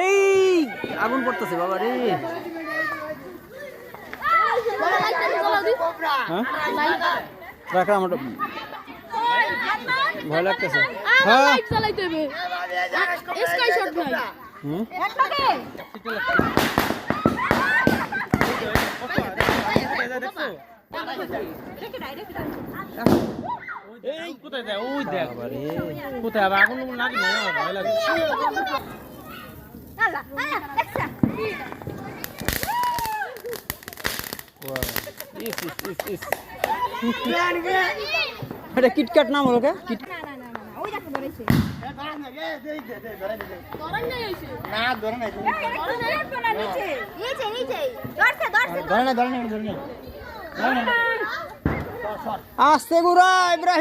এই আগুন পড়তেছে বাবা রে। রাখা আমার ভয় লাগতেছে। হ্যাঁ কোথায় দেখ ওই দেখ কোথায় আবার আগুন লাগে না ভয় লাগে। এটা কিটক্যাট নাম হলো কে? আস্তে গুড়া ইব্রাহিম।